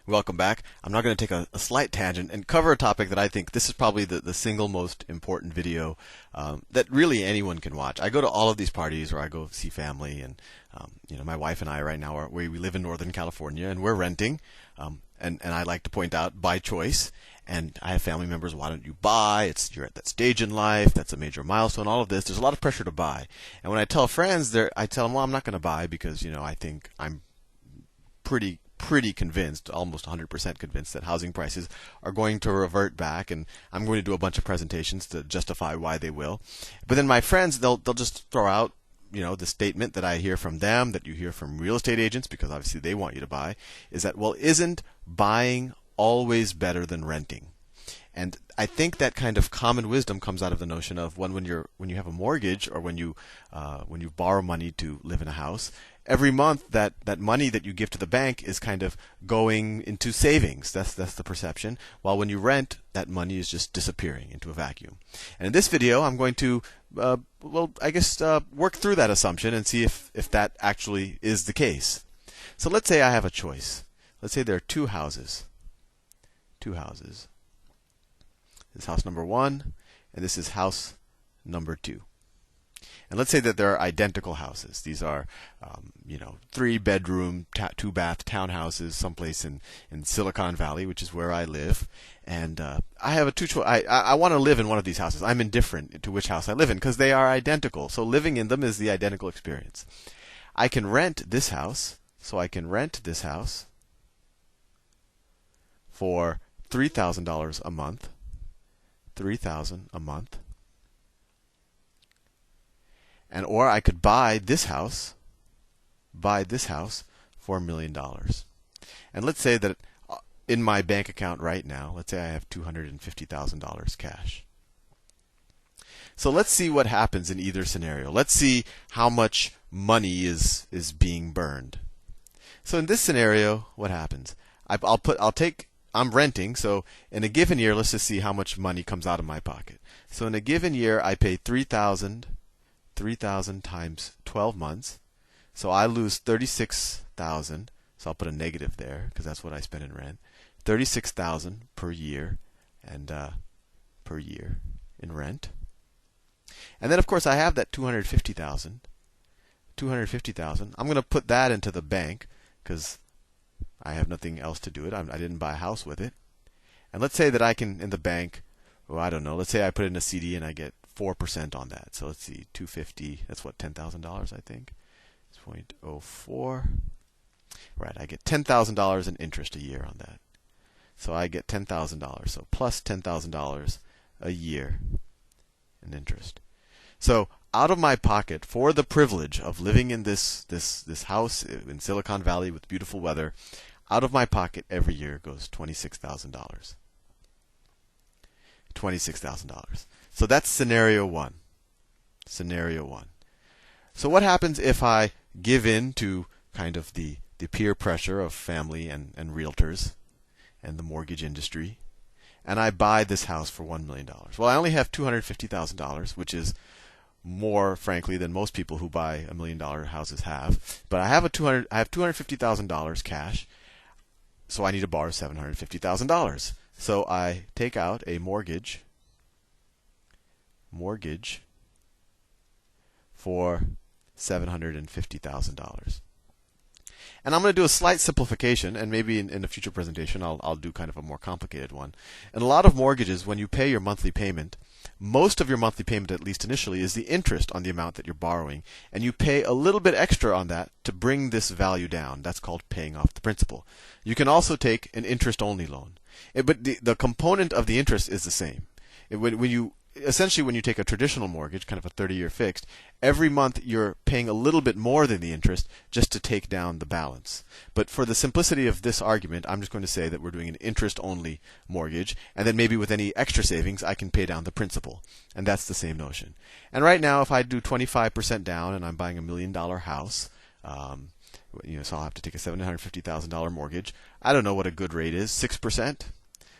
Welcome back. I'm now going to take a slight tangent and cover a topic that I think this is probably the single most important video that really anyone can watch. I go to all of these parties, or I go see family, and my wife and I right now we live in Northern California, and we're renting, and I like to point out by choice. And I have family members. Why don't you buy? You're at that stage in life. That's a major milestone. All of this. There's a lot of pressure to buy. And when I tell friends, I tell them, well, I'm not going to buy because I think I'm pretty convinced, almost 100% convinced, that housing prices are going to revert back, and I'm going to do a bunch of presentations to justify why they will. But then my friends, they'll just throw out the statement that I hear from them, that you hear from real estate agents, because obviously they want you to buy, is that, well, isn't buying always better than renting? And I think that kind of common wisdom comes out of the notion of when you have a mortgage, or when you borrow money to live in a house, every month that money that you give to the bank is kind of going into savings. That's the perception. While when you rent, that money is just disappearing into a vacuum. And in this video, I'm going to work through that assumption and see if that actually is the case. So let's say I have a choice. Let's say there are two houses. This is house number 1, and this is house number 2. And let's say that they're identical houses. These are, 3-bedroom, 2-bath townhouses, someplace in Silicon Valley, which is where I live. And I have I want to live in one of these houses. I'm indifferent to which house I live in because they are identical. So living in them is the identical experience. I can rent this house. So I can rent this house for $3,000 a month. $3,000 a month. And or I could buy this house for $1 million. And let's say that in my bank account right now, let's say I have $250,000 cash. So let's see what happens in either scenario. Let's see how much money is being burned. So in this scenario, what happens? I'm renting, so in a given year, let's just see how much money comes out of my pocket. So in a given year, I pay $3,000 times 12 months. So I lose $36,000. So I'll put a negative there because that's what I spend in rent. $36,000 per year, and per year in rent. And then of course I have that $250,000. I'm going to put that into the bank because I have nothing else to do it. I didn't buy a house with it. And let's say that I can, in the bank, let's say I put in a CD and I get 4% on that. So let's see, 250, that's what, $10,000, I think. It's 0.04. Right, I get $10,000 in interest a year on that. So I get $10,000. So plus $10,000 a year in interest. So out of my pocket, for the privilege of living in this house in Silicon Valley with beautiful weather, out of my pocket every year goes $26,000. $26,000. So that's scenario 1. Scenario 1. So what happens if I give in to kind of the peer pressure of family and realtors and the mortgage industry, and I buy this house for $1 million? Well, I only have $250,000, which is more, frankly, than most people who buy $1 million houses have. But I have $250,000 cash, so I need to borrow $750,000. So I take out a mortgage for $750,000. And I'm going to do a slight simplification, and maybe in a future presentation I'll do kind of a more complicated one. In a lot of mortgages, when you pay your monthly payment, most of your monthly payment, at least initially, is the interest on the amount that you're borrowing, and you pay a little bit extra on that to bring this value down. That's called paying off the principal. You can also take an interest-only loan, but the component of the interest is the same. Essentially, when you take a traditional mortgage, kind of a 30-year fixed, every month you're paying a little bit more than the interest just to take down the balance. But for the simplicity of this argument, I'm just going to say that we're doing an interest-only mortgage, and then maybe with any extra savings, I can pay down the principal. And that's the same notion. And right now, if I do 25% down and I'm buying $1 million house, so I'll have to take a $750,000 mortgage. I don't know what a good rate is, 6%?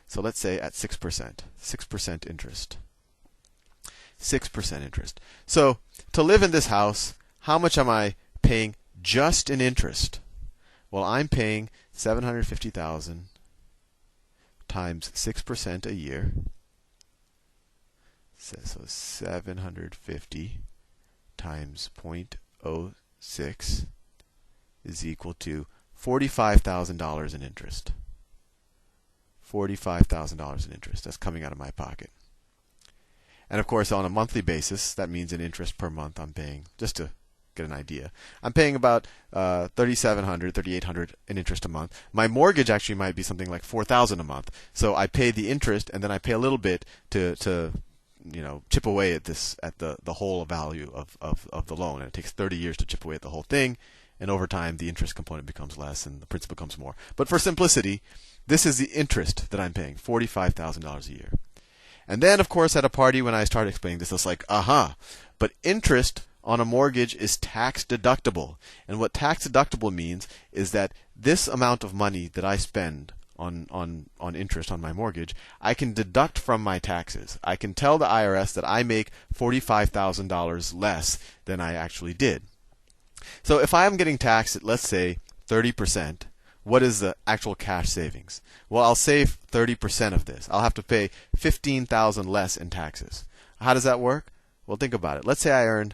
So let's say at 6%, 6% interest. 6% interest. So to live in this house, how much am I paying just in interest? Well, I'm paying 750,000 times 6% a year. So 750 times 0.06 is equal to $45,000 in interest. $45,000 in interest. That's coming out of my pocket. And of course, on a monthly basis, that means in interest per month I'm paying, just to get an idea, I'm paying about $3,700, $3,800 in interest a month. My mortgage actually might be something like $4,000 a month. So I pay the interest, and then I pay a little bit to chip away at the whole value of the loan. And it takes 30 years to chip away at the whole thing. And over time, the interest component becomes less and the principal becomes more. But for simplicity, this is the interest that I'm paying, $45,000 a year. And then, of course, at a party when I started explaining this, it's like, but interest on a mortgage is tax deductible. And what tax deductible means is that this amount of money that I spend on interest on my mortgage, I can deduct from my taxes. I can tell the IRS that I make $45,000 less than I actually did. So if I am getting taxed at, let's say, 30%, what is the actual cash savings? Well, I'll save 30% of this. I'll have to pay $15,000 less in taxes. How does that work? Well, think about it. Let's say I earned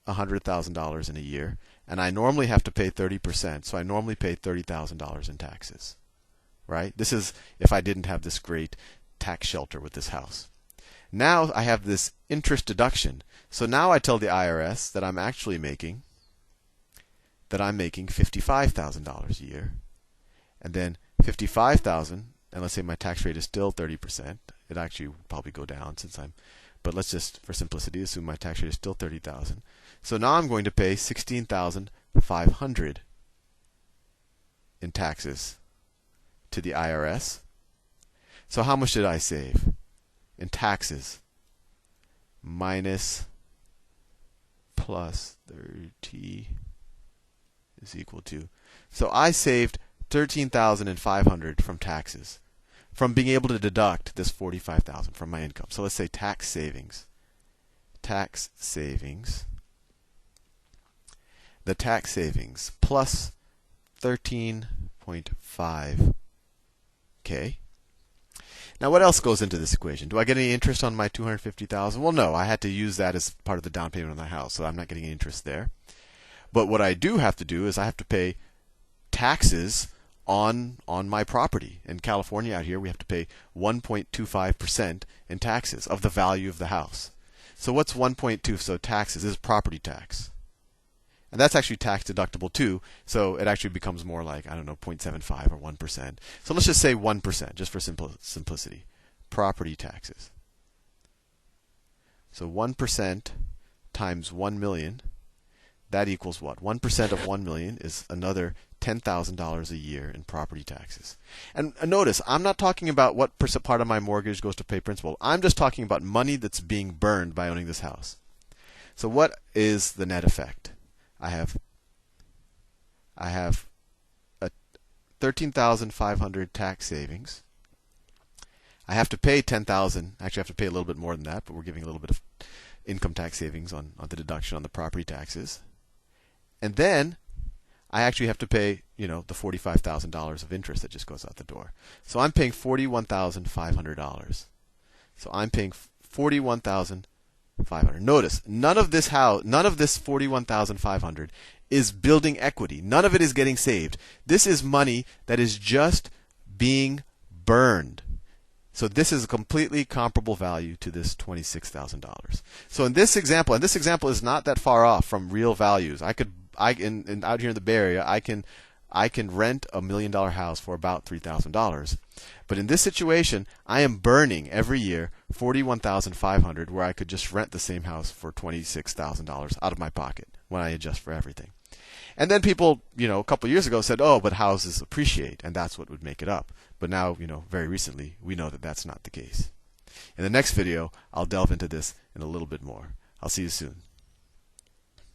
$100,000 in a year, and I normally have to pay 30%, so I normally pay $30,000 in taxes. Right? This is if I didn't have this great tax shelter with this house. Now I have this interest deduction. So now I tell the IRS that I'm actually making $55,000 a year. And then $55,000, and let's say my tax rate is still 30%. It actually would probably go down but let's just, for simplicity, assume my tax rate is still 30,000. So now I'm going to pay $16,500 in taxes to the IRS. So how much did I save in taxes? Minus plus 30 is equal to. So I saved $13,500 from taxes, from being able to deduct this $45,000 from my income. So let's say tax savings. Tax savings. The tax savings plus 13.5K. Now, what else goes into this equation? Do I get any interest on my $250,000? Well, no. I had to use that as part of the down payment on the house, so I'm not getting any interest there. But what I do have to do is I have to pay taxes on my property. In California out here, we have to pay 1.25% in taxes of the value of the house. So what's 1.2? So taxes is property tax. And that's actually tax deductible too. So it actually becomes more like, 0.75 or 1%. So let's just say 1%, just for simplicity. Property taxes. So 1% times 1 million, that equals what? 1% of 1 million is another $10,000 a year in property taxes. And notice, I'm not talking about what part of my mortgage goes to pay principal. I'm just talking about money that's being burned by owning this house. So what is the net effect? I have a $13,500 tax savings. I have to pay $10,000. Actually, I have to pay a little bit more than that, but we're giving a little bit of income tax savings on the deduction on the property taxes. And then I actually have to pay, the $45,000 of interest that just goes out the door. So I'm paying $41,500. So I'm paying $41,500. Notice, none of this $41,500 is building equity. None of it is getting saved. This is money that is just being burned. So this is a completely comparable value to this $26,000. So in this example, and this example is not that far off from real values. Out here in the Bay Area, I can rent a $1 million house for about $3,000. But in this situation, I am burning every year $41,500, where I could just rent the same house for $26,000 out of my pocket when I adjust for everything. And then people, a couple of years ago said, oh, but houses appreciate, and that's what would make it up. But now, very recently, we know that that's not the case. In the next video, I'll delve into this in a little bit more. I'll see you soon.